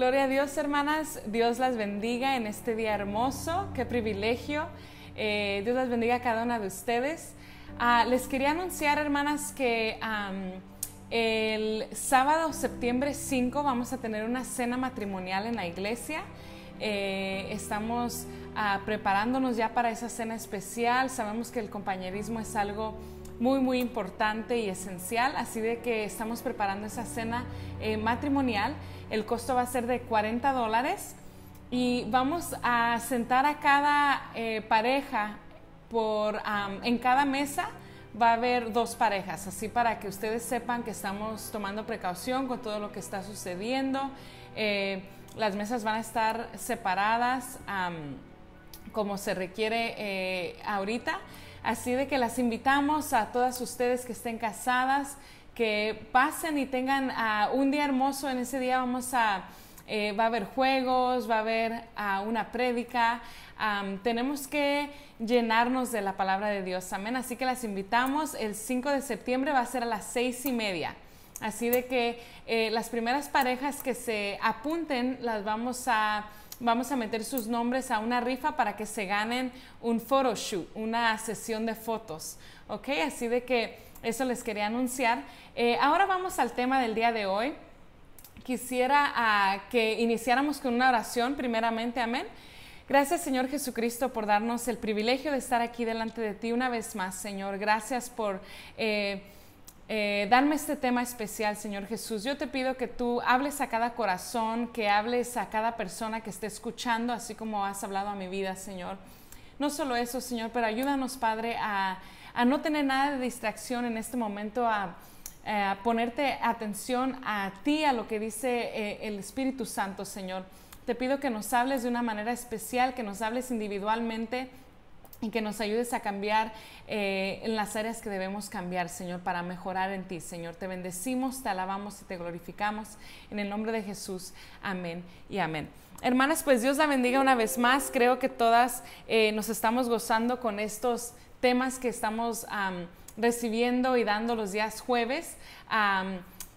Gloria a Dios, hermanas. Dios las bendiga en este día hermoso. Qué privilegio. Dios las bendiga a cada una de ustedes. Les quería anunciar, hermanas, que el sábado, septiembre 5, vamos a tener una cena matrimonial en la iglesia. Estamos preparándonos ya para esa cena especial. Sabemos que el compañerismo es algo muy importante y esencial, así de que estamos preparando esa cena matrimonial. El costo va a ser de $40 y vamos a sentar a cada pareja en cada mesa. Va a haber 2 parejas, así para que ustedes sepan que estamos tomando precaución con todo lo que está sucediendo. Las mesas van a estar separadas como se requiere ahorita. Así de que las invitamos a todas ustedes que estén casadas, que pasen y tengan un día hermoso. En ese día va a haber juegos, va a haber una prédica. Tenemos que llenarnos de la palabra de Dios, amén. Así que las invitamos. El 5 de septiembre va a ser a las 6:30. Así de que las primeras parejas que se apunten las vamos a meter sus nombres a una rifa para que se ganen un photoshoot, una sesión de fotos, ¿ok? Así de que eso les quería anunciar. Ahora vamos al tema del día de hoy. Quisiera que iniciáramos con una oración primeramente, amén. Gracias, Señor Jesucristo, por darnos el privilegio de estar aquí delante de ti una vez más, Señor. Gracias por darme este tema especial, Señor Jesús. Yo te pido que tú hables a cada corazón, que hables a cada persona que esté escuchando, así como has hablado a mi vida, Señor. No solo eso, Señor, pero ayúdanos, Padre, a no tener nada de distracción en este momento, a ponerte atención a ti, a lo que dice el Espíritu Santo, Señor. Te pido que nos hables de una manera especial, que nos hables individualmente y que nos ayudes a cambiar en las áreas que debemos cambiar, Señor, para mejorar en ti, Señor. Te bendecimos, te alabamos y te glorificamos en el nombre de Jesús. Amén y amén. Hermanas, pues Dios la bendiga una vez más. Creo que todas nos estamos gozando con estos temas que estamos recibiendo y dando los días jueves.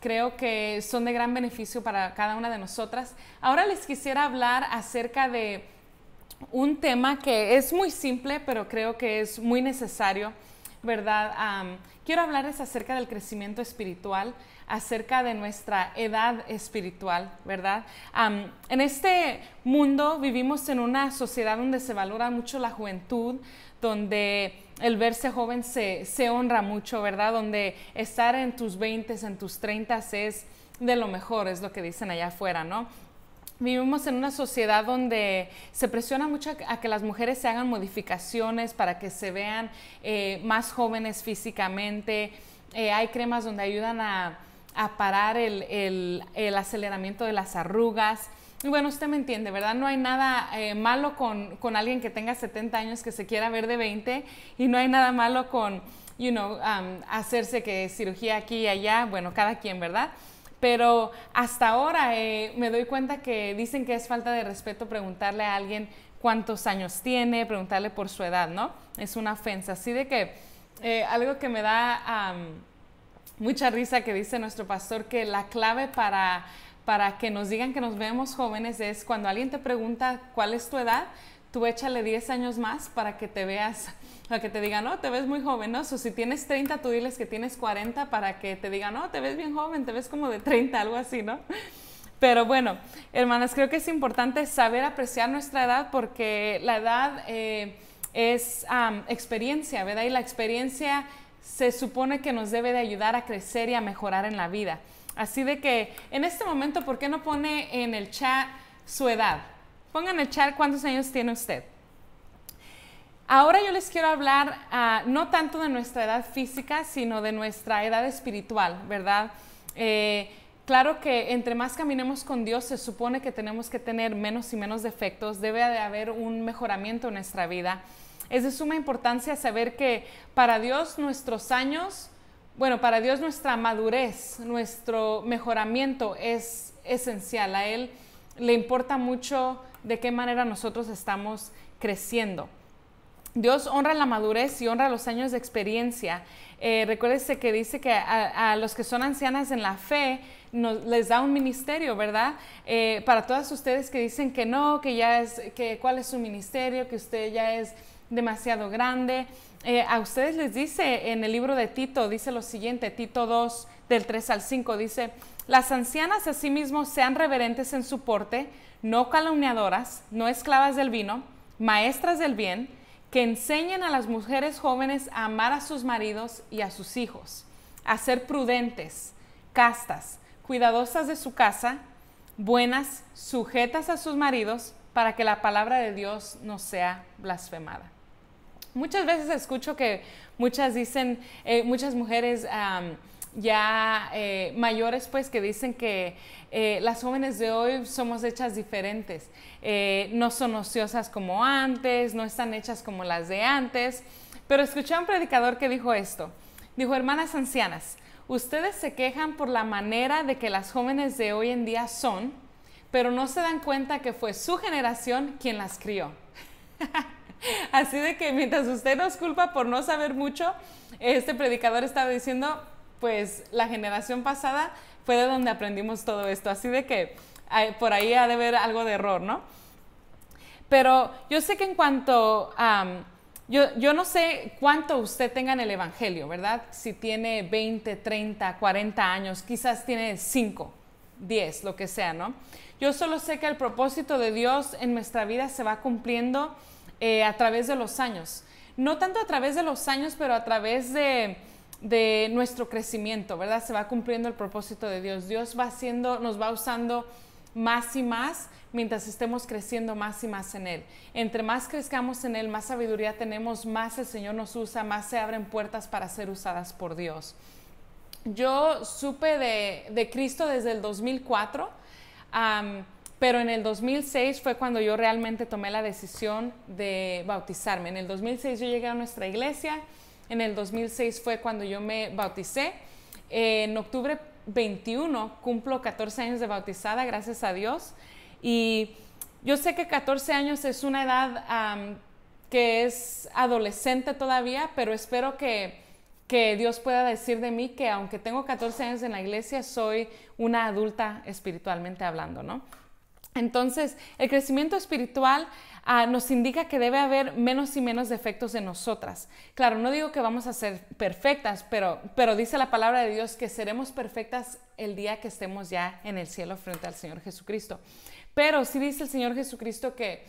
Creo que son de gran beneficio para cada una de nosotras. Ahora les quisiera hablar acerca de un tema que es muy simple, pero creo que es muy necesario, ¿verdad? Quiero hablarles acerca del crecimiento espiritual, acerca de nuestra edad espiritual, ¿verdad? En este mundo vivimos en una sociedad donde se valora mucho la juventud, donde el verse joven se honra mucho, ¿verdad? Donde estar en tus 20s, en tus 30s es de lo mejor, es lo que dicen allá afuera, ¿no? Vivimos en una sociedad donde se presiona mucho a que las mujeres se hagan modificaciones para que se vean más jóvenes físicamente. Hay cremas donde ayudan a parar el aceleramiento de las arrugas. Y bueno, usted me entiende, ¿verdad? No hay nada malo con alguien que tenga 70 años que se quiera ver de 20, y no hay nada malo con, hacerse que cirugía aquí y allá. Bueno, cada quien, ¿verdad? Pero hasta ahora me doy cuenta que dicen que es falta de respeto preguntarle a alguien cuántos años tiene, preguntarle por su edad, ¿no? Es una ofensa. Así de que algo que me da mucha risa que dice nuestro pastor, que la clave para que nos digan que nos vemos jóvenes es cuando alguien te pregunta cuál es tu edad, tú échale 10 años más para que te veas, para que te digan, no, te ves muy joven, ¿no? O si tienes 30, tú diles que tienes 40 para que te digan, no, te ves bien joven, te ves como de 30, algo así, ¿no? Pero bueno, hermanas, creo que es importante saber apreciar nuestra edad, porque la edad es experiencia, ¿verdad? Y la experiencia se supone que nos debe de ayudar a crecer y a mejorar en la vida. Así de que en este momento, ¿por qué no pone en el chat su edad? Pongan en el chat cuántos años tiene usted. Ahora yo les quiero hablar no tanto de nuestra edad física, sino de nuestra edad espiritual, ¿verdad? Claro que entre más caminemos con Dios, se supone que tenemos que tener menos y menos defectos. Debe de haber un mejoramiento en nuestra vida. Es de suma importancia saber que para Dios nuestros años, para Dios nuestra madurez, nuestro mejoramiento es esencial. A Él le importa mucho de qué manera nosotros estamos creciendo. Dios honra la madurez y honra los años de experiencia. Recuérdese que dice que a los que son ancianas en la fe les da un ministerio, ¿verdad? Para todas ustedes que dicen que no, que cuál es su ministerio, que usted ya es demasiado grande. A ustedes les dice en el libro de Tito, dice lo siguiente, Tito 2, del 3 al 5, dice: las ancianas asimismo sean reverentes en su porte, no calumniadoras, no esclavas del vino, maestras del bien, que enseñen a las mujeres jóvenes a amar a sus maridos y a sus hijos, a ser prudentes, castas, cuidadosas de su casa, buenas, sujetas a sus maridos, para que la palabra de Dios no sea blasfemada. Muchas veces escucho que muchas mujeres mayores, pues, que dicen que las jóvenes de hoy somos hechas diferentes, no son ociosas como antes, no están hechas como las de antes. Pero escuché a un predicador que dijo esto, dijo: hermanas ancianas, ustedes se quejan por la manera de que las jóvenes de hoy en día son, pero no se dan cuenta que fue su generación quien las crió. Así de que mientras usted nos culpa por no saber mucho, este predicador estaba diciendo, pues la generación pasada fue de donde aprendimos todo esto. Así de que por ahí ha de haber algo de error, ¿no? Pero yo sé que en cuanto yo no sé cuánto usted tenga en el evangelio, ¿verdad? Si tiene 20, 30, 40 años, quizás tiene 5, 10, lo que sea, ¿no? Yo solo sé que el propósito de Dios en nuestra vida se va cumpliendo a través de los años. No tanto a través de los años, pero a través de nuestro crecimiento, ¿verdad? Se va cumpliendo el propósito de Dios. Dios nos va usando más y más mientras estemos creciendo más y más en Él. Entre más crezcamos en Él, más sabiduría tenemos, más el Señor nos usa, más se abren puertas para ser usadas por Dios. Yo supe de Cristo desde el 2004, pero en el 2006 fue cuando yo realmente tomé la decisión de bautizarme. En el 2006 yo llegué a nuestra iglesia, en el 2006 fue cuando yo me bauticé. En octubre 21 cumplo 14 años de bautizada, gracias a Dios. Y yo sé que 14 años es una edad que es adolescente todavía, pero espero que Dios pueda decir de mí que aunque tengo 14 años en la iglesia, soy una adulta espiritualmente hablando, ¿no? Entonces, el crecimiento espiritual nos indica que debe haber menos y menos defectos en nosotras. Claro, no digo que vamos a ser perfectas, pero dice la palabra de Dios que seremos perfectas el día que estemos ya en el cielo frente al Señor Jesucristo. Pero sí dice el Señor Jesucristo que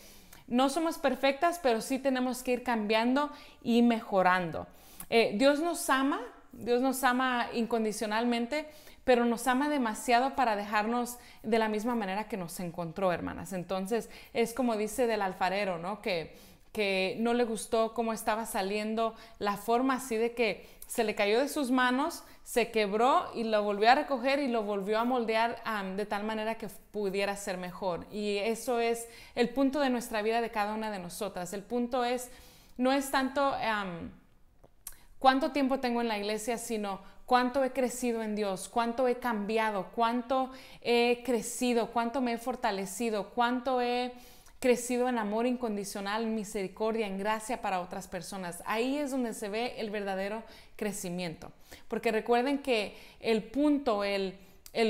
no somos perfectas, pero sí tenemos que ir cambiando y mejorando. Dios nos ama incondicionalmente, pero nos ama demasiado para dejarnos de la misma manera que nos encontró, hermanas. Entonces, es como dice del alfarero, ¿no? Que no le gustó cómo estaba saliendo la forma, así de que se le cayó de sus manos, se quebró y lo volvió a recoger y lo volvió a moldear de tal manera que pudiera ser mejor. Y eso es el punto de nuestra vida de cada una de nosotras. El punto no es tanto cuánto tiempo tengo en la iglesia, sino cuánto he crecido en Dios, cuánto he cambiado, cuánto he crecido, cuánto me he fortalecido, cuánto he crecido en amor incondicional, en misericordia, en gracia para otras personas. Ahí es donde se ve el verdadero crecimiento. Porque recuerden que el punto, el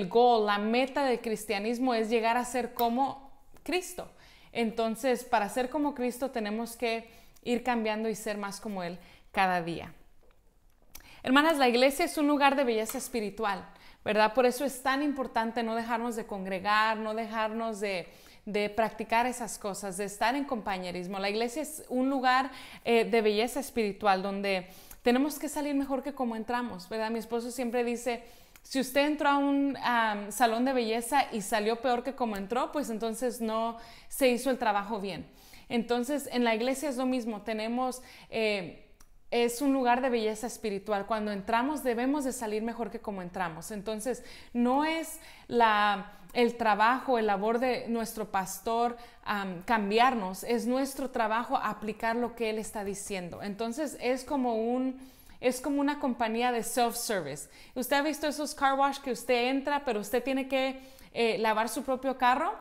goal, la meta del cristianismo es llegar a ser como Cristo. Entonces, para ser como Cristo tenemos que ir cambiando y ser más como Él cada día. Hermanas, la iglesia es un lugar de belleza espiritual, ¿verdad? Por eso es tan importante no dejarnos de congregar, no dejarnos de practicar esas cosas, de estar en compañerismo. La iglesia es un lugar de belleza espiritual donde tenemos que salir mejor que como entramos, ¿verdad? Mi esposo siempre dice, si usted entró a un salón de belleza y salió peor que como entró, pues entonces no se hizo el trabajo bien. Entonces, en la iglesia es lo mismo, es un lugar de belleza espiritual. Cuando entramos debemos de salir mejor que como entramos. Entonces, no es el trabajo, el labor de nuestro pastor cambiarnos, es nuestro trabajo aplicar lo que él está diciendo. Entonces, es como una compañía de self-service. Usted ha visto esos car wash que usted entra, pero usted tiene que lavar su propio carro.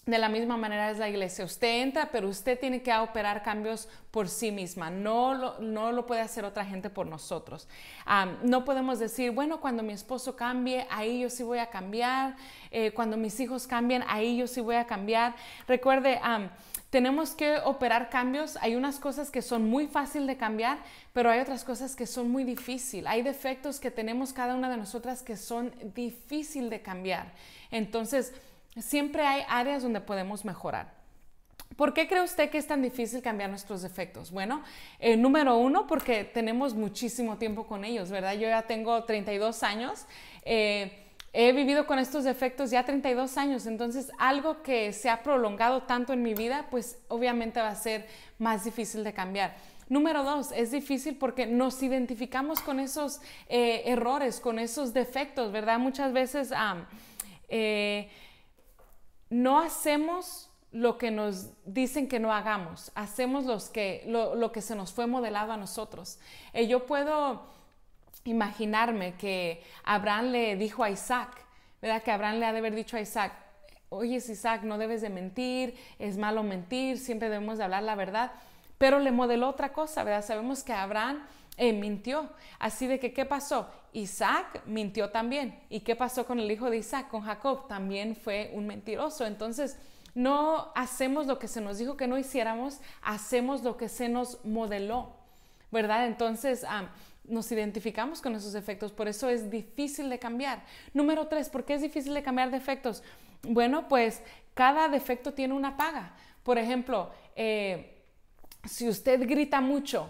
De la misma manera es la iglesia. Usted entra, pero usted tiene que operar cambios por sí misma. No lo puede hacer otra gente por nosotros. No podemos decir, bueno, cuando mi esposo cambie, ahí yo sí voy a cambiar. Cuando mis hijos cambien, ahí yo sí voy a cambiar. Recuerde, tenemos que operar cambios. Hay unas cosas que son muy fáciles de cambiar, pero hay otras cosas que son muy difíciles. Hay defectos que tenemos cada una de nosotras que son difíciles de cambiar. Entonces, siempre hay áreas donde podemos mejorar. ¿Por qué cree usted que es tan difícil cambiar nuestros defectos? Bueno, número uno, porque tenemos muchísimo tiempo con ellos, ¿verdad? Yo ya tengo 32 años. He vivido con estos defectos ya 32 años, entonces algo que se ha prolongado tanto en mi vida, pues obviamente va a ser más difícil de cambiar. Número dos, es difícil porque nos identificamos con esos errores, con esos defectos, ¿verdad? Muchas veces no hacemos lo que nos dicen que no hagamos, hacemos lo que se nos fue modelado a nosotros. Yo puedo imaginarme que Abraham le dijo a Isaac, ¿verdad? Que Abraham le ha de haber dicho a Isaac, oye Isaac, no debes de mentir, es malo mentir, siempre debemos de hablar la verdad, pero le modeló otra cosa, ¿verdad? Sabemos que Abraham mintió, así de que ¿qué pasó? Isaac mintió también. ¿Y qué pasó con el hijo de Isaac, con Jacob? También fue un mentiroso. Entonces no hacemos lo que se nos dijo que no hiciéramos, hacemos lo que se nos modeló, ¿verdad? Entonces nos identificamos con esos defectos, por eso es difícil de cambiar. Número tres, ¿por qué es difícil de cambiar defectos? Bueno, pues cada defecto tiene una paga. Por ejemplo, si usted grita mucho,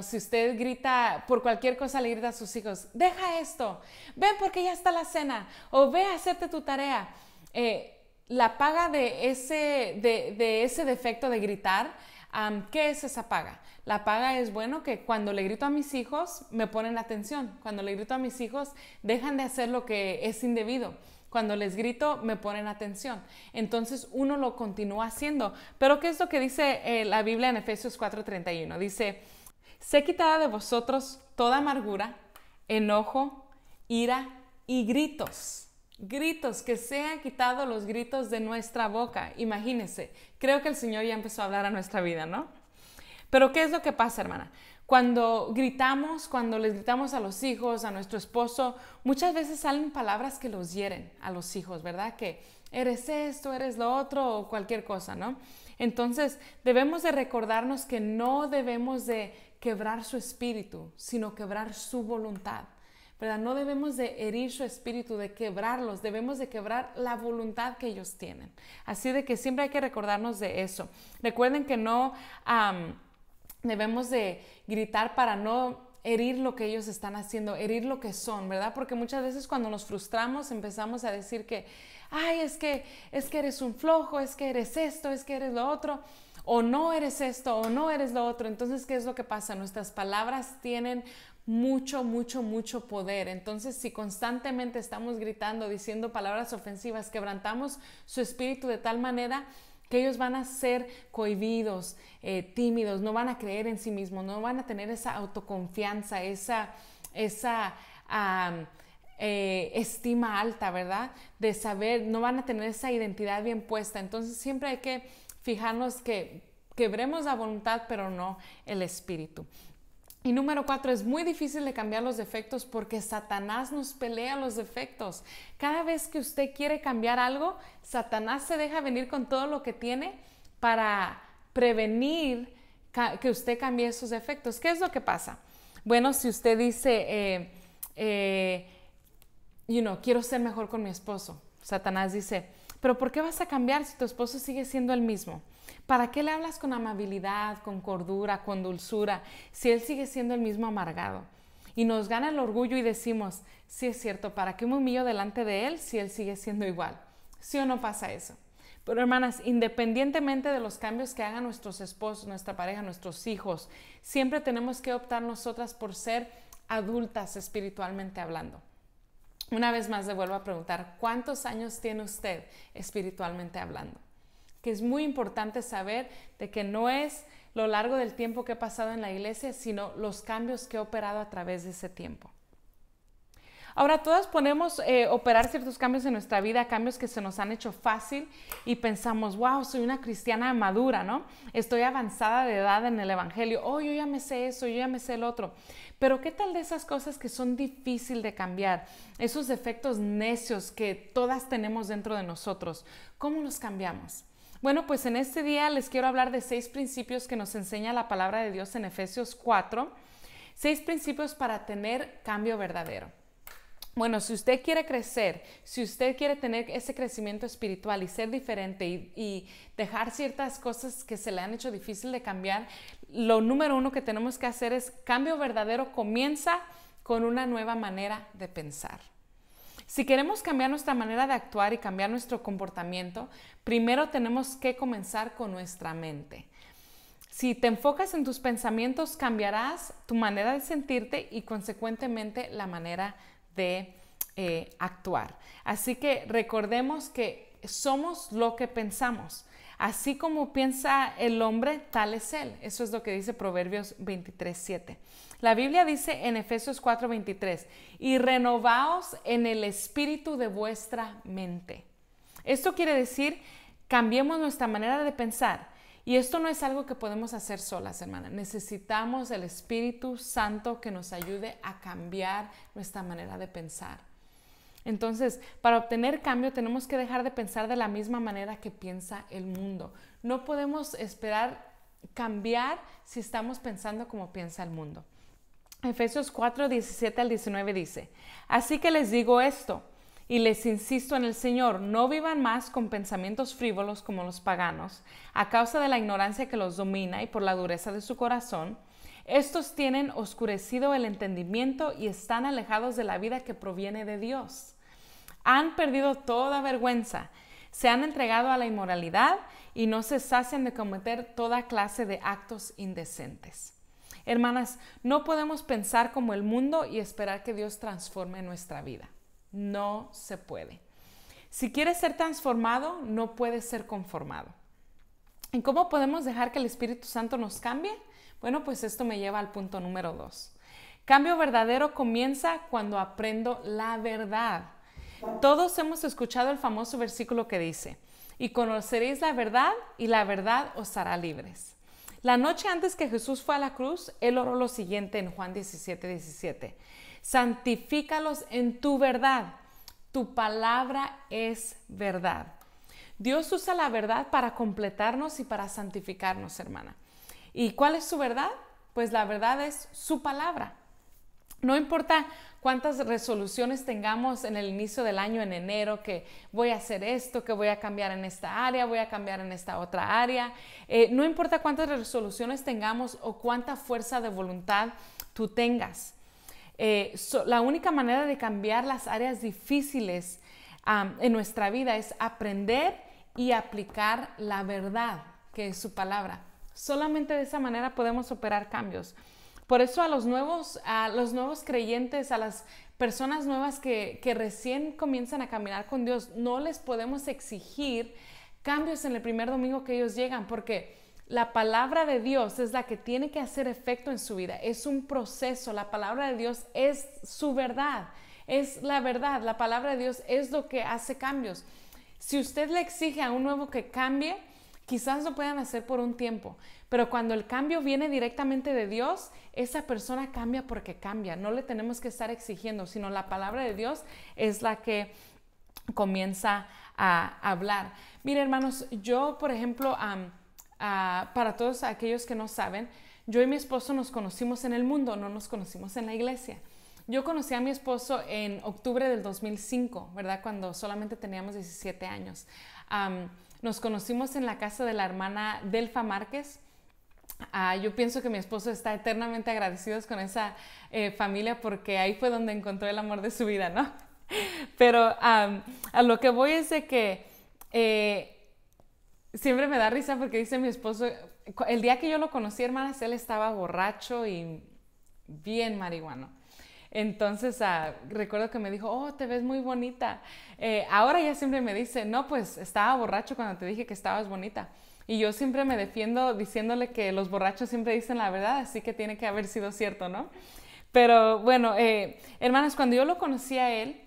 si usted grita por cualquier cosa, le grita a sus hijos, deja esto, ven porque ya está la cena, o ve a hacerte tu tarea. La paga de ese defecto de gritar, ¿qué es esa paga? La paga es, bueno, que cuando le grito a mis hijos, me ponen atención. Cuando le grito a mis hijos, dejan de hacer lo que es indebido. Cuando les grito, me ponen atención. Entonces, uno lo continúa haciendo. Pero, ¿qué es lo que dice la Biblia en Efesios 4:31? Dice, sé quitada de vosotros toda amargura, enojo, ira y gritos. Gritos, que sean quitados los gritos de nuestra boca. Imagínense, creo que el Señor ya empezó a hablar a nuestra vida, ¿no? Pero, ¿qué es lo que pasa, hermana? Cuando gritamos, cuando les gritamos a los hijos, a nuestro esposo, muchas veces salen palabras que los hieren a los hijos, ¿verdad? Que eres esto, eres lo otro o cualquier cosa, ¿no? Entonces, debemos de recordarnos que no debemos de quebrar su espíritu, sino quebrar su voluntad, ¿verdad? No debemos de herir su espíritu, de quebrarlos, debemos de quebrar la voluntad que ellos tienen. Así de que siempre hay que recordarnos de eso. Recuerden que no debemos de gritar para no herir lo que ellos están haciendo, herir lo que son, ¿verdad? Porque muchas veces cuando nos frustramos empezamos a decir que, ay, es que eres un flojo, es que eres esto, es que eres lo otro, o no eres esto, o no eres lo otro. Entonces, ¿qué es lo que pasa? Nuestras palabras tienen mucho poder. Entonces, si constantemente estamos gritando, diciendo palabras ofensivas, quebrantamos su espíritu de tal manera que ellos van a ser cohibidos, tímidos, no van a creer en sí mismos, no van a tener esa autoconfianza, esa estima alta, ¿verdad? De saber, no van a tener esa identidad bien puesta. Entonces siempre hay que fijarnos que quebremos la voluntad, pero no el espíritu. Y número 4, es muy difícil de cambiar los defectos porque Satanás nos pelea los defectos. Cada vez que usted quiere cambiar algo, Satanás se deja venir con todo lo que tiene para prevenir que usted cambie esos defectos. ¿Qué es lo que pasa? Bueno, si usted dice, quiero ser mejor con mi esposo, Satanás dice, pero ¿por qué vas a cambiar si tu esposo sigue siendo el mismo? ¿Para qué le hablas con amabilidad, con cordura, con dulzura, si él sigue siendo el mismo amargado? Y nos gana el orgullo y decimos, sí es cierto, ¿para qué me humillo delante de él si él sigue siendo igual? ¿Sí o no pasa eso? Pero hermanas, independientemente de los cambios que hagan nuestros esposos, nuestra pareja, nuestros hijos, siempre tenemos que optar nosotras por ser adultas espiritualmente hablando. Una vez más le vuelvo a preguntar, ¿cuántos años tiene usted espiritualmente hablando? Que es muy importante saber de que no es lo largo del tiempo que he pasado en la iglesia, sino los cambios que he operado a través de ese tiempo. Ahora, todas podemos operar ciertos cambios en nuestra vida, cambios que se nos han hecho fácil y pensamos, wow, soy una cristiana madura, ¿no? Estoy avanzada de edad en el evangelio. Oh, yo ya me sé eso, yo ya me sé el otro. Pero ¿qué tal de esas cosas que son difíciles de cambiar? Esos defectos necios que todas tenemos dentro de nosotros. ¿Cómo los cambiamos? Bueno, pues en este día les quiero hablar de 6 principios que nos enseña la palabra de Dios en Efesios 4. 6 principios para tener cambio verdadero. Bueno, si usted quiere crecer, si usted quiere tener ese crecimiento espiritual y ser diferente y dejar ciertas cosas que se le han hecho difícil de cambiar, lo número 1 que tenemos que hacer es cambio verdadero comienza con una nueva manera de pensar. Si queremos cambiar nuestra manera de actuar y cambiar nuestro comportamiento, primero tenemos que comenzar con nuestra mente. Si te enfocas en tus pensamientos, cambiarás tu manera de sentirte y consecuentemente la manera de actuar. Así que recordemos que somos lo que pensamos. Así como piensa el hombre, tal es él. Eso es lo que dice Proverbios 23:7. La Biblia dice en Efesios 4:23, y renovaos en el espíritu de vuestra mente. Esto quiere decir, cambiemos nuestra manera de pensar. Y esto no es algo que podemos hacer solas, hermana. Necesitamos el Espíritu Santo que nos ayude a cambiar nuestra manera de pensar. Entonces, para obtener cambio tenemos que dejar de pensar de la misma manera que piensa el mundo. No podemos esperar cambiar si estamos pensando como piensa el mundo. Efesios 4:17 al 19 dice, así que les digo esto, y les insisto en el Señor, no vivan más con pensamientos frívolos como los paganos, a causa de la ignorancia que los domina y por la dureza de su corazón. Estos tienen oscurecido el entendimiento y están alejados de la vida que proviene de Dios. Han perdido toda vergüenza, se han entregado a la inmoralidad y no se sacian de cometer toda clase de actos indecentes. Hermanas, no podemos pensar como el mundo y esperar que Dios transforme nuestra vida. No se puede. Si quieres ser transformado, no puedes ser conformado. ¿Y cómo podemos dejar que el Espíritu Santo nos cambie? Bueno, pues esto me lleva al punto número 2. Cambio verdadero comienza cuando aprendo la verdad. Todos hemos escuchado el famoso versículo que dice, y conoceréis la verdad y la verdad os hará libres. La noche antes que Jesús fue a la cruz, Él oró lo siguiente en Juan 17:17. Santifícalos en tu verdad. Tu palabra es verdad. Dios usa la verdad para completarnos y para santificarnos, hermana. ¿Y cuál es su verdad? Pues la verdad es su palabra. No importa cuántas resoluciones tengamos en el inicio del año, en enero, que voy a hacer esto, que voy a cambiar en esta área, voy a cambiar en esta otra área. No importa cuántas resoluciones tengamos o cuánta fuerza de voluntad tú tengas. La única manera de cambiar las áreas difíciles en nuestra vida es aprender y aplicar la verdad, que es su palabra. Solamente de esa manera podemos operar cambios. Por eso a los nuevos creyentes, a las personas nuevas que recién comienzan a caminar con Dios, no les podemos exigir cambios en el primer domingo que ellos llegan, porque la palabra de Dios es la que tiene que hacer efecto en su vida. Es un proceso. La palabra de Dios es su verdad. Es la verdad. La palabra de Dios es lo que hace cambios. Si usted le exige a un nuevo que cambie, quizás lo puedan hacer por un tiempo. Pero cuando el cambio viene directamente de Dios, esa persona cambia porque cambia. No le tenemos que estar exigiendo, sino la palabra de Dios es la que comienza a hablar. Mire, hermanos, yo, por ejemplo, para todos aquellos que no saben, yo y mi esposo nos conocimos en el mundo, no nos conocimos en la iglesia. Yo conocí a mi esposo en octubre del 2005, ¿verdad? Cuando solamente teníamos 17 años. Nos conocimos en la casa de la hermana Delfa Márquez. Yo pienso que mi esposo está eternamente agradecido con esa familia porque ahí fue donde encontró el amor de su vida, ¿no? Pero a lo que voy es de que siempre me da risa porque dice mi esposo, el día que yo lo conocí, hermanas, él estaba borracho y bien marihuano. Entonces recuerdo que me dijo, oh, te ves muy bonita. Ahora ya siempre me dice, no, pues estaba borracho cuando te dije que estabas bonita. Y yo siempre me defiendo diciéndole que los borrachos siempre dicen la verdad, así que tiene que haber sido cierto, ¿no? Pero bueno, hermanas, cuando yo lo conocí a él,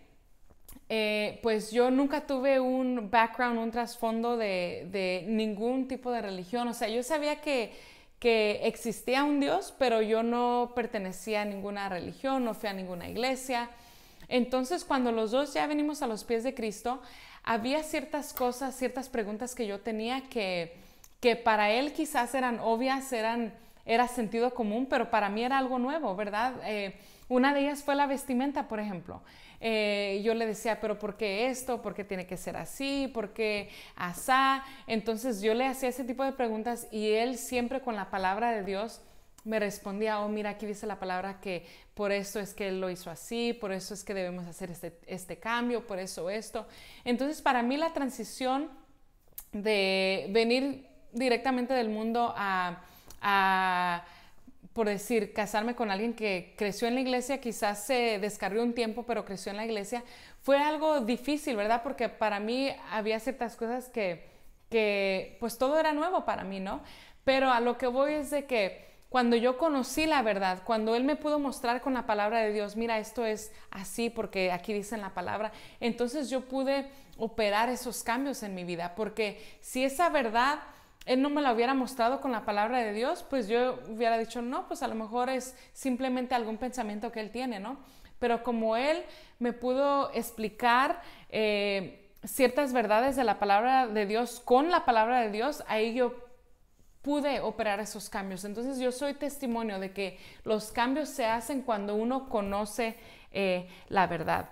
pues yo nunca tuve un background, un trasfondo de ningún tipo de religión. O sea, yo sabía que existía un Dios, pero yo no pertenecía a ninguna religión, no fui a ninguna iglesia. Entonces, cuando los dos ya venimos a los pies de Cristo, había ciertas cosas, ciertas preguntas que yo tenía que para él quizás eran obvias, era sentido común, pero para mí era algo nuevo, ¿verdad? Una de ellas fue la vestimenta, por ejemplo. Yo le decía, pero ¿por qué esto? ¿Por qué tiene que ser así? ¿Por qué asá? Entonces yo le hacía ese tipo de preguntas y él siempre con la palabra de Dios me respondía, oh, mira, aquí dice la palabra que por esto es que él lo hizo así, por eso es que debemos hacer este cambio, por eso esto. Entonces para mí la transición de venir directamente del mundo a por decir, casarme con alguien que creció en la iglesia, quizás se descarrió un tiempo, pero creció en la iglesia, fue algo difícil, ¿verdad? Porque para mí había ciertas cosas que pues todo era nuevo para mí, ¿no? Pero a lo que voy es de que cuando yo conocí la verdad, cuando Él me pudo mostrar con la palabra de Dios, mira, esto es así porque aquí dice en la palabra, entonces yo pude operar esos cambios en mi vida, porque si esa verdad Él no me la hubiera mostrado con la palabra de Dios, pues yo hubiera dicho, no, pues a lo mejor es simplemente algún pensamiento que Él tiene, ¿no? Pero como Él me pudo explicar ciertas verdades de la palabra de Dios con la palabra de Dios, ahí yo pude operar esos cambios. Entonces yo soy testimonio de que los cambios se hacen cuando uno conoce la verdad.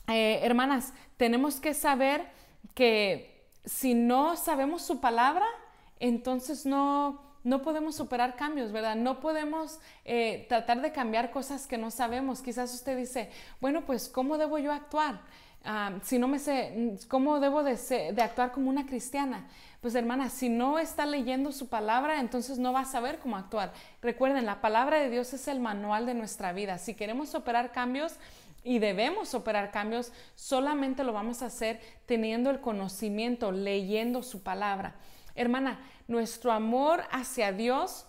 Hermanas, tenemos que saber que si no sabemos su palabra, entonces no podemos superar cambios, ¿verdad? No podemos tratar de cambiar cosas que no sabemos. Quizás usted dice, bueno, pues ¿cómo debo yo actuar? Si no me sé, ¿cómo debo de actuar como una cristiana? Pues hermana, si no está leyendo su palabra, entonces no va a saber cómo actuar. Recuerden, la palabra de Dios es el manual de nuestra vida. Si queremos operar cambios, y debemos operar cambios, solamente lo vamos a hacer teniendo el conocimiento, leyendo su palabra. Hermana, nuestro amor hacia Dios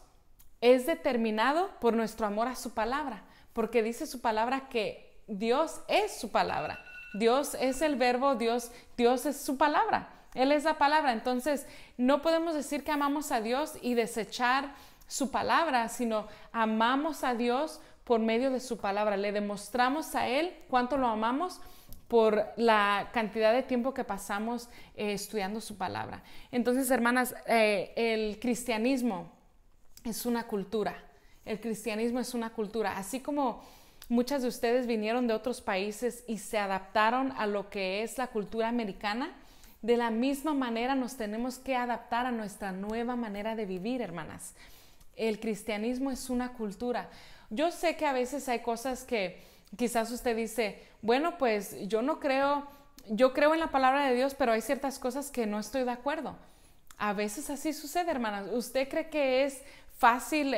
es determinado por nuestro amor a su palabra, porque dice su palabra que Dios es su palabra. Dios es el verbo, Dios es su palabra. Él es la palabra. Entonces, no podemos decir que amamos a Dios y desechar su palabra, sino amamos a Dios por medio de su palabra. Le demostramos a Él cuánto lo amamos por la cantidad de tiempo que pasamos estudiando su palabra. Entonces, hermanas, el cristianismo es una cultura. El cristianismo es una cultura. Así como muchas de ustedes vinieron de otros países y se adaptaron a lo que es la cultura americana, de la misma manera nos tenemos que adaptar a nuestra nueva manera de vivir, hermanas. El cristianismo es una cultura. Yo sé que a veces hay cosas que quizás usted dice, bueno, pues yo creo en la palabra de Dios, pero hay ciertas cosas que no estoy de acuerdo. A veces así sucede, hermanas. ¿Usted cree que es fácil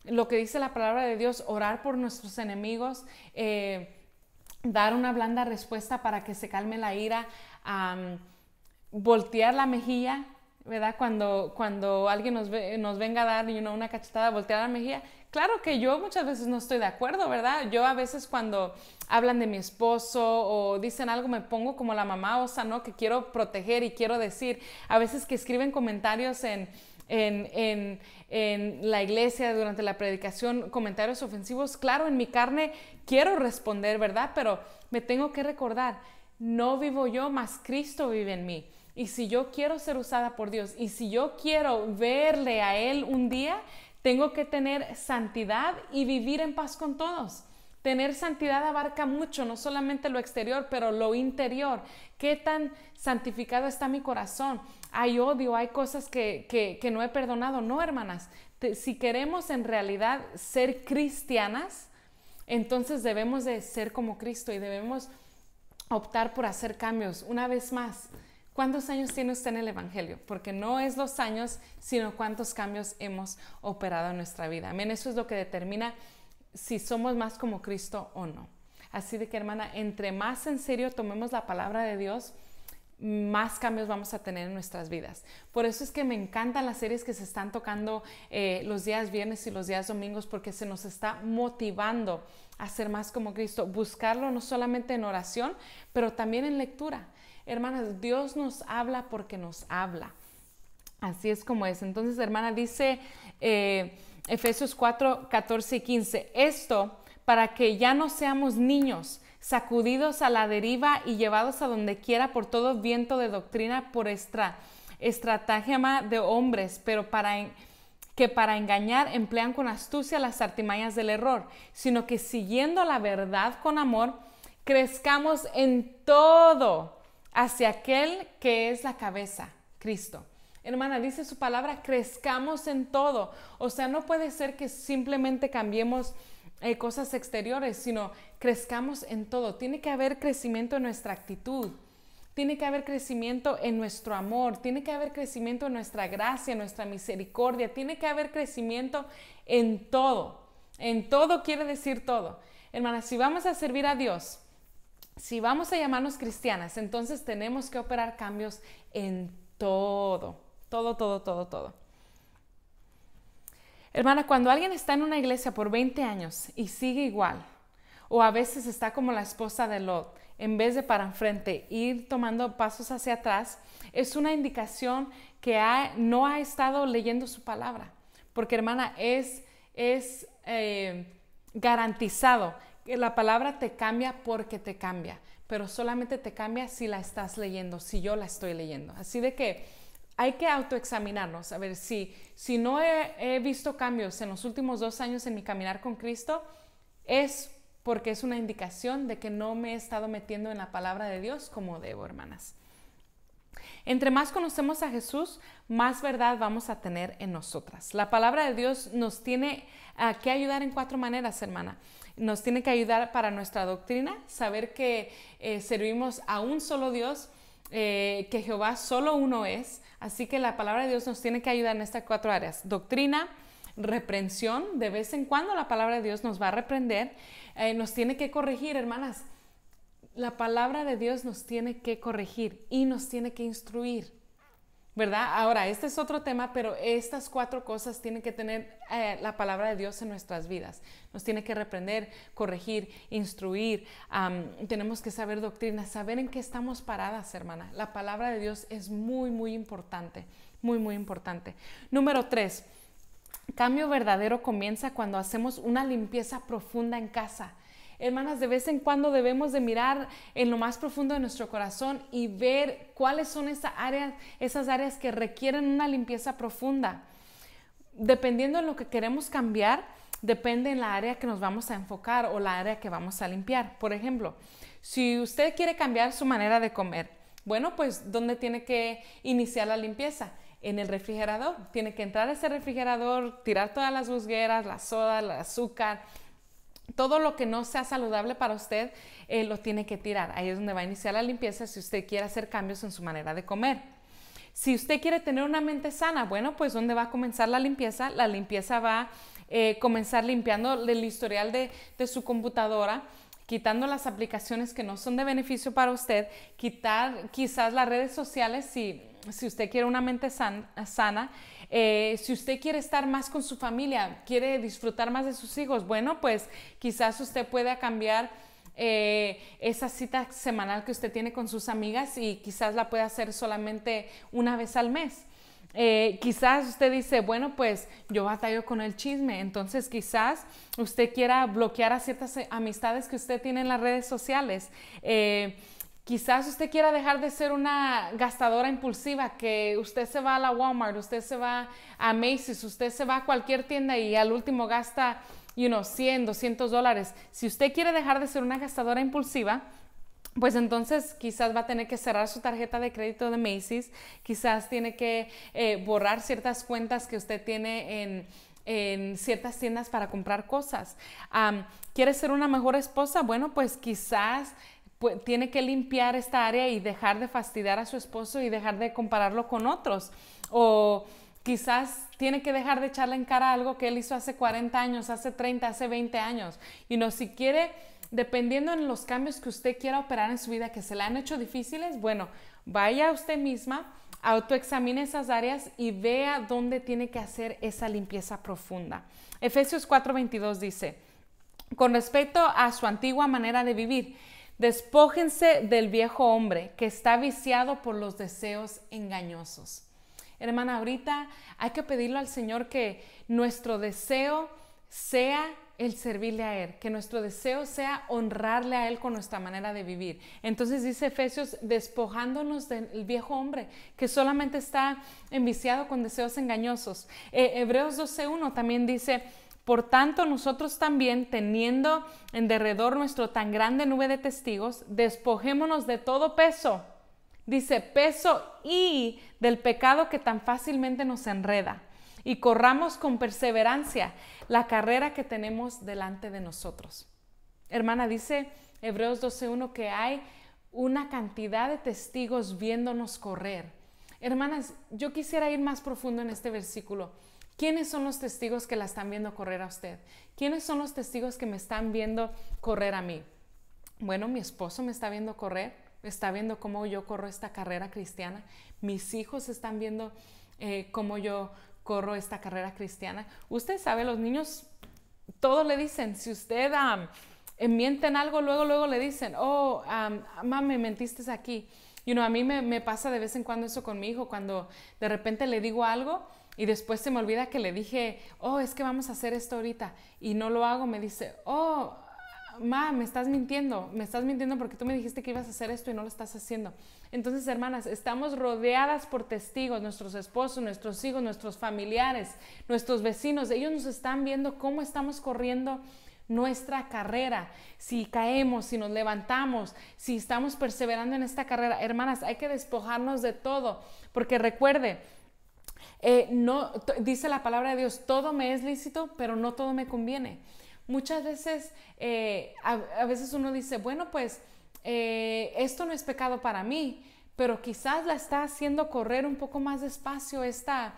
lo que dice la palabra de Dios, orar por nuestros enemigos, dar una blanda respuesta para que se calme la ira, voltear la mejilla, ¿verdad? Cuando alguien nos venga a dar una cachetada, voltear la mejilla? Claro que yo muchas veces no estoy de acuerdo, ¿verdad? Yo a veces cuando hablan de mi esposo o dicen algo me pongo como la mamá osa, ¿no? Que quiero proteger y quiero decir. A veces que escriben comentarios en la iglesia durante la predicación, comentarios ofensivos. Claro, en mi carne quiero responder, ¿verdad? Pero me tengo que recordar, no vivo yo, mas Cristo vive en mí. Y si yo quiero ser usada por Dios y si yo quiero verle a Él un día, tengo que tener santidad y vivir en paz con todos. Tener santidad abarca mucho, no solamente lo exterior, pero lo interior. ¿Qué tan santificado está mi corazón? Hay odio, hay cosas que no he perdonado. No, hermanas, si queremos en realidad ser cristianas, entonces debemos de ser como Cristo y debemos optar por hacer cambios. Una vez más, ¿cuántos años tiene usted en el Evangelio? Porque no es los años, sino cuántos cambios hemos operado en nuestra vida. Amén. Eso es lo que determina si somos más como Cristo o no. Así de que, hermana, entre más en serio tomemos la palabra de Dios, más cambios vamos a tener en nuestras vidas. Por eso es que me encantan las series que se están tocando los días viernes y los días domingos, porque se nos está motivando a ser más como Cristo, buscarlo no solamente en oración, pero también en lectura. Hermanas, Dios nos habla porque nos habla. Así es como es. Entonces, hermana, dice Efesios 4, 14 y 15, esto para que ya no seamos niños, sacudidos a la deriva y llevados a donde quiera por todo viento de doctrina, por estratagema de hombres, pero que para engañar emplean con astucia las artimañas del error, sino que siguiendo la verdad con amor, crezcamos en todo hacia aquel que es la cabeza, Cristo. Hermana, dice su palabra, crezcamos en todo. O sea, no puede ser que simplemente cambiemos cosas exteriores, sino crezcamos en todo. Tiene que haber crecimiento en nuestra actitud, tiene que haber crecimiento en nuestro amor, tiene que haber crecimiento en nuestra gracia, en nuestra misericordia, tiene que haber crecimiento en todo. En todo quiere decir todo. Hermanas, si vamos a servir a Dios, si vamos a llamarnos cristianas, entonces tenemos que operar cambios en todo. Todo. Hermana, cuando alguien está en una iglesia por 20 años y sigue igual, o a veces está como la esposa de Lot, en vez de para enfrente, ir tomando pasos hacia atrás, es una indicación que no ha estado leyendo su palabra. Porque, hermana, es garantizado que la palabra te cambia porque te cambia, pero solamente te cambia si la estás leyendo, si yo la estoy leyendo. Así de que hay que autoexaminarnos, a ver si no he visto cambios en los últimos 2 años en mi caminar con Cristo, es porque es una indicación de que no me he estado metiendo en la palabra de Dios como debo, hermanas. Entre más conocemos a Jesús, más verdad vamos a tener en nosotras. La palabra de Dios nos tiene que ayudar en 4 maneras, hermana. Nos tiene que ayudar para nuestra doctrina, saber que servimos a un solo Dios, que Jehová solo uno es. Así que la palabra de Dios nos tiene que ayudar en estas 4 áreas. Doctrina, reprensión, de vez en cuando la palabra de Dios nos va a reprender, nos tiene que corregir, hermanas. La palabra de Dios nos tiene que corregir y nos tiene que instruir, ¿verdad? Ahora, este es otro tema, pero estas 4 cosas tienen que tener la palabra de Dios en nuestras vidas. Nos tiene que reprender, corregir, instruir. Tenemos que saber doctrina, saber en qué estamos paradas, hermana. La palabra de Dios es muy, muy importante, muy importante. Número 3, cambio verdadero comienza cuando hacemos una limpieza profunda en casa. Hermanas, de vez en cuando debemos de mirar en lo más profundo de nuestro corazón y ver cuáles son esas áreas que requieren una limpieza profunda. Dependiendo de lo que queremos cambiar, depende en la área que nos vamos a enfocar o la área que vamos a limpiar. Por ejemplo, si usted quiere cambiar su manera de comer, bueno, pues ¿dónde tiene que iniciar la limpieza? En el refrigerador. Tiene que entrar a ese refrigerador, tirar todas las busgueras, la soda, el azúcar, todo lo que no sea saludable para usted, lo tiene que tirar. Ahí es donde va a iniciar la limpieza si usted quiere hacer cambios en su manera de comer. Si usted quiere tener una mente sana, bueno, pues ¿dónde va a comenzar la limpieza? La limpieza va a comenzar limpiando el historial de su computadora, quitando las aplicaciones que no son de beneficio para usted, quitar quizás las redes sociales si usted quiere una mente sana. Si usted quiere estar más con su familia, quiere disfrutar más de sus hijos, bueno, pues quizás usted pueda cambiar esa cita semanal que usted tiene con sus amigas y quizás la pueda hacer solamente una vez al mes. Quizás usted dice, bueno, pues yo batallo con el chisme, entonces quizás usted quiera bloquear a ciertas amistades que usted tiene en las redes sociales. Quizás usted quiera dejar de ser una gastadora impulsiva, que usted se va a la Walmart, usted se va a Macy's, usted se va a cualquier tienda y al último gasta, $100, $200. Si usted quiere dejar de ser una gastadora impulsiva, pues entonces quizás va a tener que cerrar su tarjeta de crédito de Macy's, quizás tiene que borrar ciertas cuentas que usted tiene en ciertas tiendas para comprar cosas. ¿Quiere ser una mejor esposa? Bueno, pues quizás tiene que limpiar esta área y dejar de fastidiar a su esposo y dejar de compararlo con otros. O quizás tiene que dejar de echarle en cara algo que él hizo hace 40 años, hace 30, hace 20 años. Si quiere, dependiendo en los cambios que usted quiera operar en su vida, que se le han hecho difíciles, bueno, Vaya usted misma, autoexamine esas áreas y vea dónde tiene que hacer esa limpieza profunda. Efesios 4:22 dice, con respecto a su antigua manera de vivir, despójense del viejo hombre que está viciado por los deseos engañosos. Hermana, ahorita hay que pedirle al Señor que nuestro deseo sea el servirle a Él, que nuestro deseo sea honrarle a Él con nuestra manera de vivir. Entonces dice Efesios, despojándonos del viejo hombre que solamente está enviciado con deseos engañosos. Hebreos 12:1 también dice, por tanto nosotros también, teniendo en derredor nuestro tan grande nube de testigos, despojémonos de todo peso. Dice peso y del pecado que tan fácilmente nos enreda, y corramos con perseverancia la carrera que tenemos delante de nosotros. Hermana, dice Hebreos 12:1 que hay una cantidad de testigos viéndonos correr. Hermanas, yo quisiera ir más profundo en este versículo. ¿Quiénes son los testigos que la están viendo correr a usted? ¿Quiénes son los testigos que me están viendo correr a mí? Bueno, mi esposo me está viendo correr, está viendo cómo yo corro esta carrera cristiana. Mis hijos están viendo cómo yo corro esta carrera cristiana. Usted sabe, los niños todo le dicen. Si usted miente en algo, luego le dicen, oh, mamá, me mentiste aquí. A mí me pasa de vez en cuando eso con mi hijo, cuando de repente le digo algo y después se me olvida que le dije, oh, es que vamos a hacer esto ahorita, y no lo hago. Me dice, oh, ma, me estás mintiendo porque tú me dijiste que ibas a hacer esto y no lo estás haciendo. Entonces, hermanas, estamos rodeadas por testigos, nuestros esposos, nuestros hijos, nuestros familiares, nuestros vecinos. Ellos nos están viendo cómo estamos corriendo nuestra carrera, si caemos, si nos levantamos, si estamos perseverando en esta carrera. Hermanas, hay que despojarnos de todo, porque recuerde, no, dice la palabra de Dios, todo me es lícito, pero no todo me conviene. Muchas veces, a veces uno dice, bueno, pues esto no es pecado para mí, pero quizás la está haciendo correr un poco más despacio esta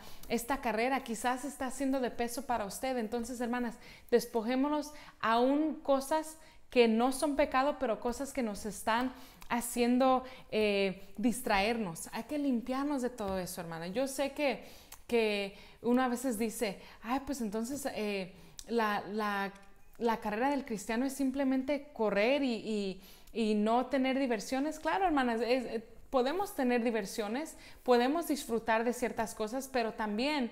carrera, quizás está haciendo de peso para usted. Entonces, hermanas, despojémonos aún cosas que no son pecado, pero cosas que nos están haciendo distraernos. Hay que limpiarnos de todo eso, hermana. Yo sé que uno a veces dice, ay, pues entonces la carrera del cristiano es simplemente correr y no tener diversiones. Claro, hermanas, podemos tener diversiones, podemos disfrutar de ciertas cosas, pero también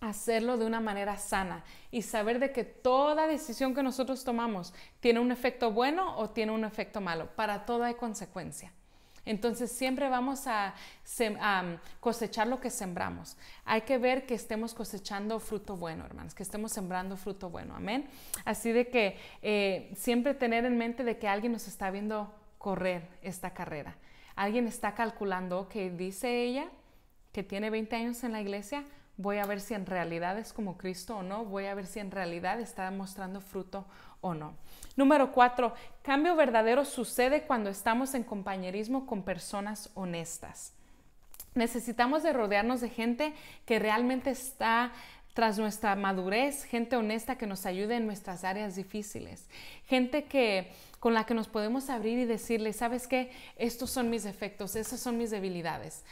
hacerlo de una manera sana y saber de que toda decisión que nosotros tomamos tiene un efecto bueno o tiene un efecto malo. Para todo hay consecuencia. Entonces siempre vamos a cosechar lo que sembramos. Hay que ver que estemos cosechando fruto bueno, hermanos, que estemos sembrando fruto bueno. Amén. Así de que siempre tener en mente de que alguien nos está viendo correr esta carrera. Alguien está calculando que dice ella que tiene 20 años en la iglesia. Voy a ver si en realidad es como Cristo o no. Voy a ver si en realidad está mostrando fruto o no. Número 4, cambio verdadero sucede cuando estamos en compañerismo con personas honestas. Necesitamos de rodearnos de gente que realmente está tras nuestra madurez, gente honesta que nos ayude en nuestras áreas difíciles, gente con la que nos podemos abrir y decirle, ¿sabes qué? Estos son mis defectos, esas son mis debilidades.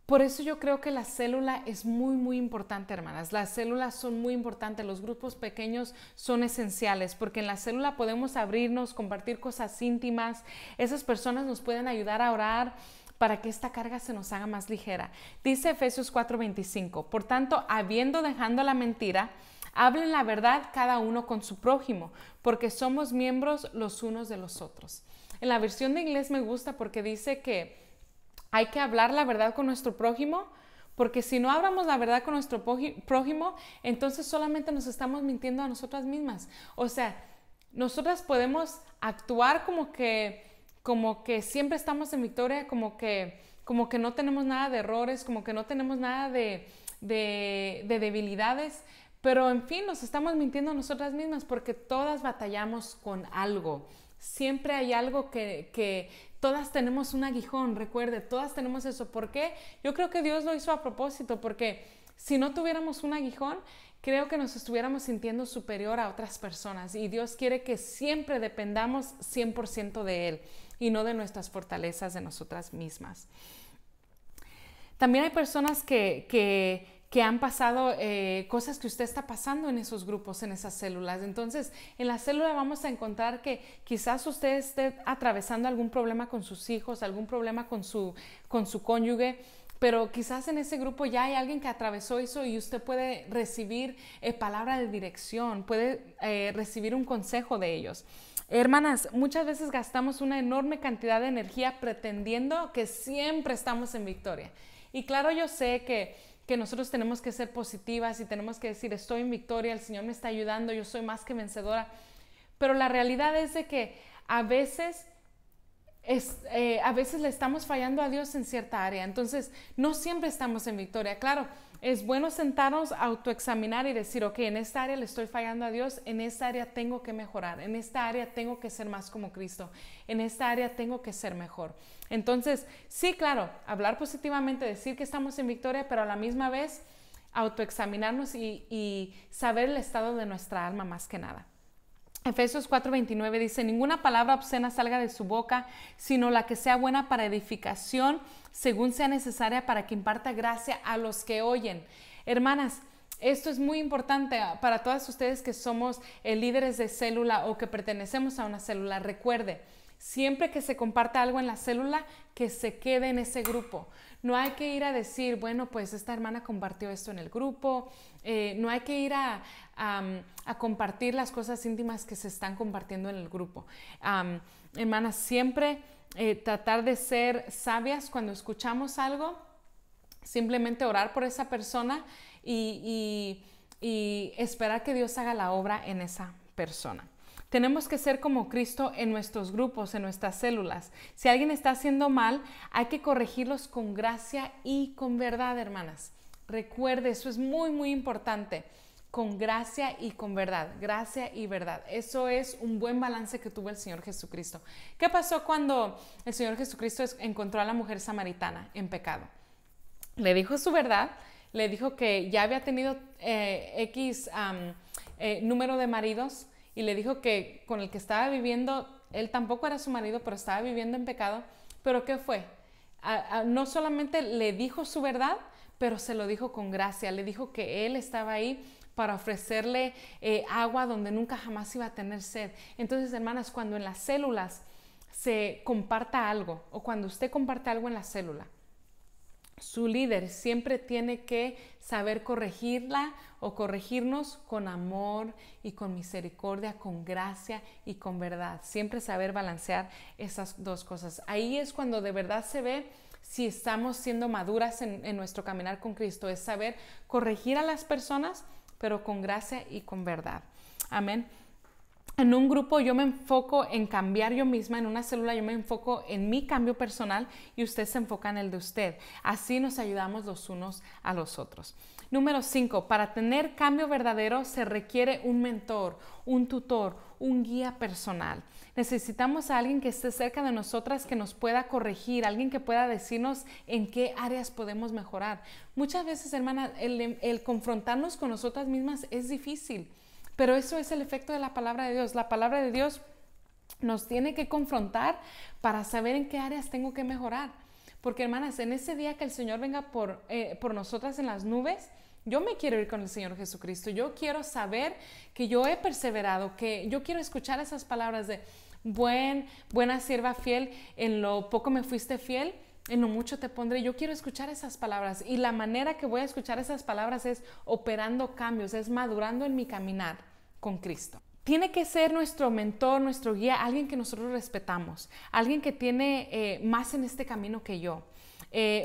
Por eso yo creo que la célula es muy, muy importante, hermanas. Las células son muy importantes, los grupos pequeños son esenciales, porque en la célula podemos abrirnos, compartir cosas íntimas. Esas personas nos pueden ayudar a orar para que esta carga se nos haga más ligera. Dice Efesios 4:25, por tanto, dejando la mentira, hablen la verdad cada uno con su prójimo, porque somos miembros los unos de los otros. En la versión de inglés me gusta porque dice que hay que hablar la verdad con nuestro prójimo, porque si no hablamos la verdad con nuestro prójimo, entonces solamente nos estamos mintiendo a nosotras mismas. O sea, nosotras podemos actuar como que siempre estamos en victoria, como que no tenemos nada de errores, como que no tenemos nada de debilidades, pero en fin, nos estamos mintiendo a nosotras mismas porque todas batallamos con algo. Siempre hay algo que todas tenemos un aguijón, recuerde, todas tenemos eso. ¿Por qué? Yo creo que Dios lo hizo a propósito, porque si no tuviéramos un aguijón, creo que nos estuviéramos sintiendo superior a otras personas, y Dios quiere que siempre dependamos 100% de Él. y no de nuestras fortalezas de nosotras mismas. También hay personas que han pasado cosas que usted está pasando en esos grupos, en esas células. Entonces, en la célula vamos a encontrar que quizás usted esté atravesando algún problema con sus hijos, algún problema con su cónyuge, pero quizás en ese grupo ya hay alguien que atravesó eso y usted puede recibir palabra de dirección, puede recibir un consejo de ellos. Hermanas, muchas veces gastamos una enorme cantidad de energía pretendiendo que siempre estamos en victoria. Y claro, yo sé que nosotros tenemos que ser positivas y tenemos que decir, estoy en victoria, el Señor me está ayudando, yo soy más que vencedora. Pero la realidad es de que a veces le estamos fallando a Dios en cierta área. Entonces, no siempre estamos en victoria. Claro, es bueno sentarnos, autoexaminar y decir, ok, en esta área le estoy fallando a Dios, en esta área tengo que mejorar, en esta área tengo que ser más como Cristo, en esta área tengo que ser mejor. Entonces, sí, claro, hablar positivamente, decir que estamos en victoria, pero a la misma vez autoexaminarnos y saber el estado de nuestra alma más que nada. Efesios 4:29 dice, ninguna palabra obscena salga de su boca, sino la que sea buena para edificación, según sea necesaria para que imparta gracia a los que oyen. Hermanas, esto es muy importante para todas ustedes que somos líderes de célula o que pertenecemos a una célula. Recuerde, siempre que se comparta algo en la célula, que se quede en ese grupo. No hay que ir a decir, bueno, pues esta hermana compartió esto en el grupo. No hay que ir a compartir las cosas íntimas que se están compartiendo en el grupo. Hermanas, siempre tratar de ser sabias cuando escuchamos algo, simplemente orar por esa persona y esperar que Dios haga la obra en esa persona. Tenemos que ser como Cristo en nuestros grupos, en nuestras células. Si alguien está haciendo mal, hay que corregirlos con gracia y con verdad, hermanas. Recuerde, eso es muy, muy importante. Con gracia y con verdad. Gracia y verdad. Eso es un buen balance que tuvo el Señor Jesucristo. ¿Qué pasó cuando el Señor Jesucristo encontró a la mujer samaritana en pecado? Le dijo su verdad, le dijo que ya había tenido número de maridos, y le dijo que con el que estaba viviendo, él tampoco era su marido, pero estaba viviendo en pecado. ¿Pero qué fue? No solamente le dijo su verdad, pero se lo dijo con gracia. Le dijo que él estaba ahí para ofrecerle agua donde nunca jamás iba a tener sed. Entonces, hermanas, cuando en las células se comparta algo, o cuando usted comparte algo en la célula, su líder siempre tiene que saber corregirla o corregirnos con amor y con misericordia, con gracia y con verdad. Siempre saber balancear esas dos cosas. Ahí es cuando de verdad se ve si estamos siendo maduras en nuestro caminar con Cristo. Es saber corregir a las personas, pero con gracia y con verdad. Amén. En un grupo yo me enfoco en cambiar yo misma, en una célula yo me enfoco en mi cambio personal y usted se enfoca en el de usted. Así nos ayudamos los unos a los otros. Número 5, para tener cambio verdadero se requiere un mentor, un tutor, un guía personal. Necesitamos a alguien que esté cerca de nosotras, que nos pueda corregir, alguien que pueda decirnos en qué áreas podemos mejorar. Muchas veces, hermana, el confrontarnos con nosotras mismas es difícil. Pero eso es el efecto de la palabra de Dios. La palabra de Dios nos tiene que confrontar para saber en qué áreas tengo que mejorar. Porque, hermanas, en ese día que el Señor venga por nosotras en las nubes, yo me quiero ir con el Señor Jesucristo. Yo quiero saber que yo he perseverado, que yo quiero escuchar esas palabras de buena sierva fiel, en lo poco me fuiste fiel, en lo mucho te pondré. Yo quiero escuchar esas palabras, y la manera que voy a escuchar esas palabras es operando cambios, es madurando en mi caminar con Cristo. Tiene que ser nuestro mentor, nuestro guía, alguien que nosotros respetamos, alguien que tiene más en este camino que yo.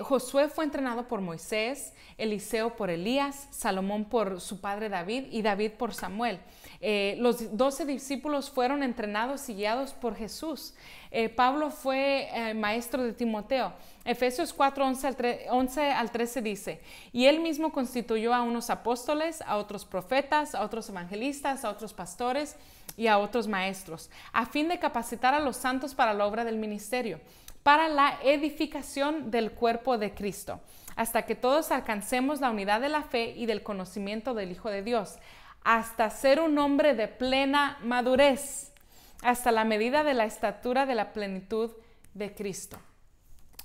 Josué fue entrenado por Moisés, Eliseo por Elías, Salomón por su padre David y David por Samuel. Los 12 discípulos fueron entrenados y guiados por Jesús. Pablo fue maestro de Timoteo. Efesios 4, 11 al 13 dice, y él mismo constituyó a unos apóstoles, a otros profetas, a otros evangelistas, a otros pastores y a otros maestros, a fin de capacitar a los santos para la obra del ministerio, para la edificación del cuerpo de Cristo, hasta que todos alcancemos la unidad de la fe y del conocimiento del Hijo de Dios, hasta ser un hombre de plena madurez, hasta la medida de la estatura de la plenitud de Cristo.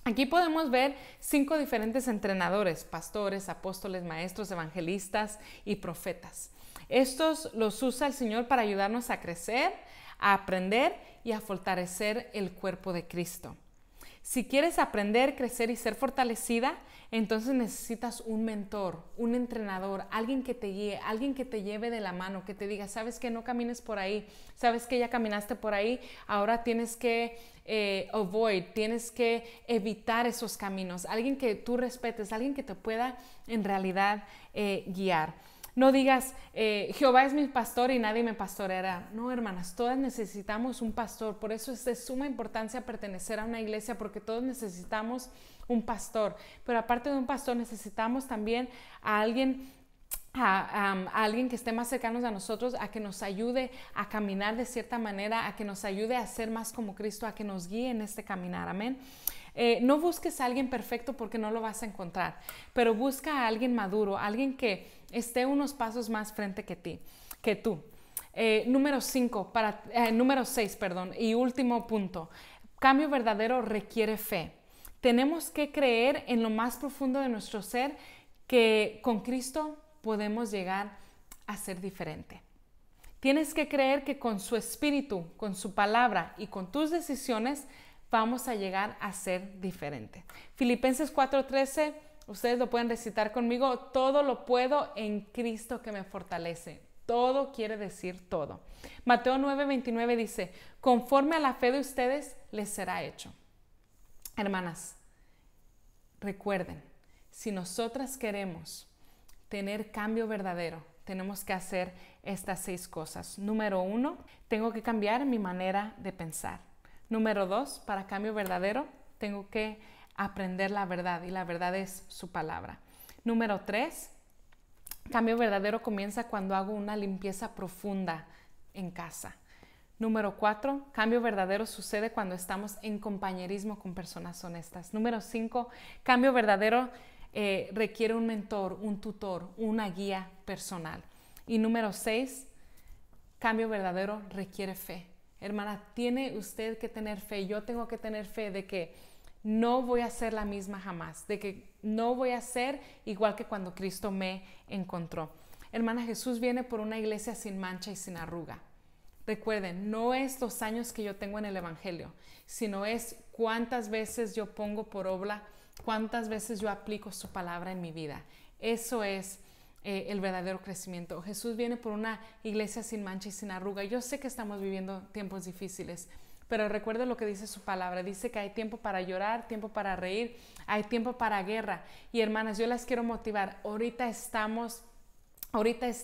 Aquí podemos ver 5 diferentes entrenadores: pastores, apóstoles, maestros, evangelistas y profetas. Estos los usa el Señor para ayudarnos a crecer, a aprender y a fortalecer el cuerpo de Cristo. Si quieres aprender, crecer y ser fortalecida, entonces necesitas un mentor, un entrenador, alguien que te guíe, alguien que te lleve de la mano, que te diga, sabes que no camines por ahí, sabes que ya caminaste por ahí, ahora tienes que tienes que evitar esos caminos, alguien que tú respetes, alguien que te pueda en realidad guiar. No digas, Jehová es mi pastor y nadie me pastoreará. No, hermanas, todas necesitamos un pastor. Por eso es de suma importancia pertenecer a una iglesia, porque todos necesitamos un pastor. Pero aparte de un pastor, necesitamos también a alguien que esté más cercanos a nosotros, a que nos ayude a caminar de cierta manera, a que nos ayude a ser más como Cristo, a que nos guíe en este caminar. Amén. No busques a alguien perfecto, porque no lo vas a encontrar, pero busca a alguien maduro, alguien que esté unos pasos más frente que tú. Número 6, y último punto: cambio verdadero requiere fe. Tenemos que creer en lo más profundo de nuestro ser que con Cristo podemos llegar a ser diferente. Tienes que creer que con su espíritu, con su palabra y con tus decisiones vamos a llegar a ser diferente. Filipenses 4:13, ustedes lo pueden recitar conmigo: todo lo puedo en Cristo que me fortalece. Todo quiere decir todo. Mateo 9:29 dice, conforme a la fe de ustedes les será hecho. Hermanas, recuerden, si nosotras queremos tener cambio verdadero, tenemos que hacer estas 6 cosas. Número 1, tengo que cambiar mi manera de pensar. Número 2, para cambio verdadero, tengo que aprender la verdad, y la verdad es su palabra. Número 3, cambio verdadero comienza cuando hago una limpieza profunda en casa. Número 4, cambio verdadero sucede cuando estamos en compañerismo con personas honestas. Número 5, cambio verdadero requiere un mentor, un tutor, una guía personal. Y número 6, cambio verdadero requiere fe. Hermana, tiene usted que tener fe, yo tengo que tener fe de que no voy a ser la misma jamás, de que no voy a ser igual que cuando Cristo me encontró. Hermana, Jesús viene por una iglesia sin mancha y sin arruga. Recuerden, no es los años que yo tengo en el Evangelio, sino es cuántas veces yo pongo por obra, cuántas veces yo aplico su palabra en mi vida. Eso es el verdadero crecimiento. Jesús viene por una iglesia sin mancha y sin arruga. Yo sé que estamos viviendo tiempos difíciles, pero recuerde lo que dice su palabra. Dice que hay tiempo para llorar, tiempo para reír, hay tiempo para guerra. Y hermanas, yo las quiero motivar. Ahorita es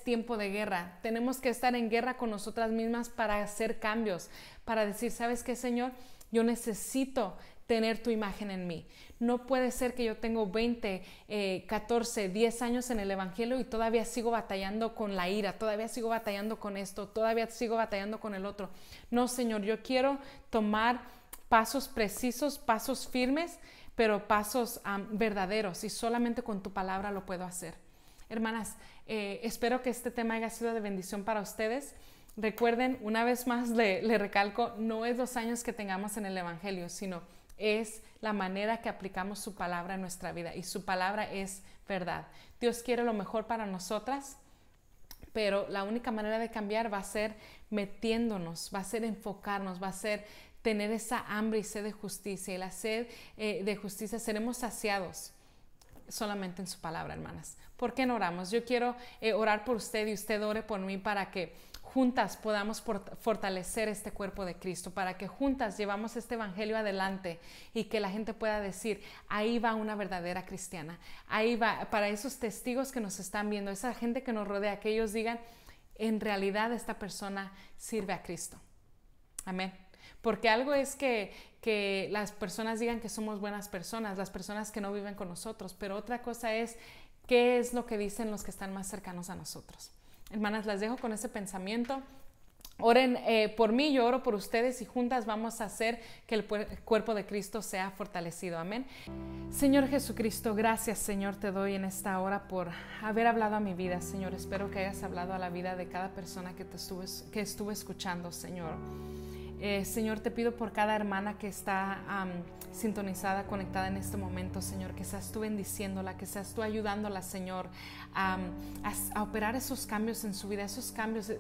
tiempo de guerra. Tenemos que estar en guerra con nosotras mismas para hacer cambios, para decir, ¿sabes qué, Señor? Yo necesito tener tu imagen en mí. No puede ser que yo tengo 20, 14, 10 años en el Evangelio y todavía sigo batallando con la ira, todavía sigo batallando con esto, todavía sigo batallando con el otro. No, Señor, yo quiero tomar pasos precisos, pasos firmes, pero pasos verdaderos, y solamente con tu palabra lo puedo hacer. Hermanas, espero que este tema haya sido de bendición para ustedes. Recuerden, una vez más le recalco, no es los años que tengamos en el Evangelio, sino es la manera que aplicamos su palabra en nuestra vida, y su palabra es verdad. Dios quiere lo mejor para nosotras, pero la única manera de cambiar va a ser metiéndonos, va a ser enfocarnos, va a ser tener esa hambre y sed de justicia, y la sed de justicia seremos saciados solamente en su palabra, hermanas. ¿Por qué no oramos? Yo quiero orar por usted y usted ore por mí, para que juntas podamos fortalecer este cuerpo de Cristo, para que juntas llevamos este evangelio adelante y que la gente pueda decir, ahí va una verdadera cristiana, ahí va, para esos testigos que nos están viendo, esa gente que nos rodea, que ellos digan, en realidad esta persona sirve a Cristo. Amén. Porque algo es que las personas digan que somos buenas personas, las personas que no viven con nosotros, pero otra cosa es qué es lo que dicen los que están más cercanos a nosotros. Hermanas, las dejo con ese pensamiento. Oren por mí, yo oro por ustedes, y juntas vamos a hacer que el cuerpo de Cristo sea fortalecido. Amén. Señor Jesucristo, gracias, Señor, te doy en esta hora por haber hablado a mi vida, Señor. Espero que hayas hablado a la vida de cada persona que estuve escuchando, Señor. Señor, te pido por cada hermana que está sintonizada, conectada en este momento, Señor, que seas tú bendiciéndola, que seas tú ayudándola, Señor, a operar esos cambios en su vida, esos cambios,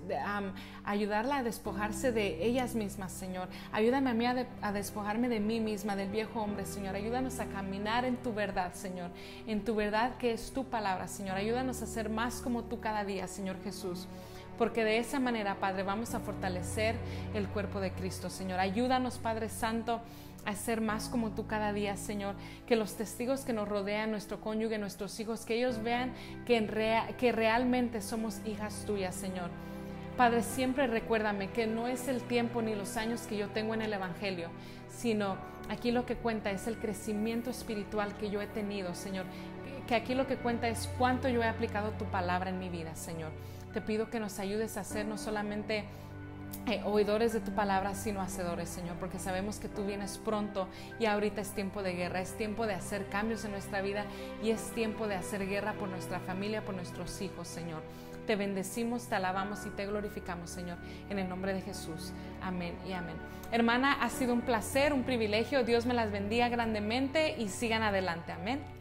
ayudarla a despojarse de ellas mismas, Señor. Ayúdame a mí a despojarme de mí misma, del viejo hombre, Señor. Ayúdanos a caminar en tu verdad, Señor, en tu verdad que es tu palabra, Señor. Ayúdanos a ser más como tú cada día, Señor Jesús. Porque de esa manera, Padre, vamos a fortalecer el cuerpo de Cristo, Señor. Ayúdanos, Padre Santo, a ser más como tú cada día, Señor. Que los testigos que nos rodean, nuestro cónyuge, nuestros hijos, que ellos vean que realmente somos hijas tuyas, Señor. Padre, siempre recuérdame que no es el tiempo ni los años que yo tengo en el Evangelio, sino aquí lo que cuenta es el crecimiento espiritual que yo he tenido, Señor. Que aquí lo que cuenta es cuánto yo he aplicado tu palabra en mi vida, Señor. Te pido que nos ayudes a ser no solamente oidores de tu palabra, sino hacedores, Señor, porque sabemos que tú vienes pronto y ahorita es tiempo de guerra, es tiempo de hacer cambios en nuestra vida y es tiempo de hacer guerra por nuestra familia, por nuestros hijos, Señor. Te bendecimos, te alabamos y te glorificamos, Señor, en el nombre de Jesús. Amén y amén. Hermana, ha sido un placer, un privilegio. Dios me las bendiga grandemente y sigan adelante. Amén.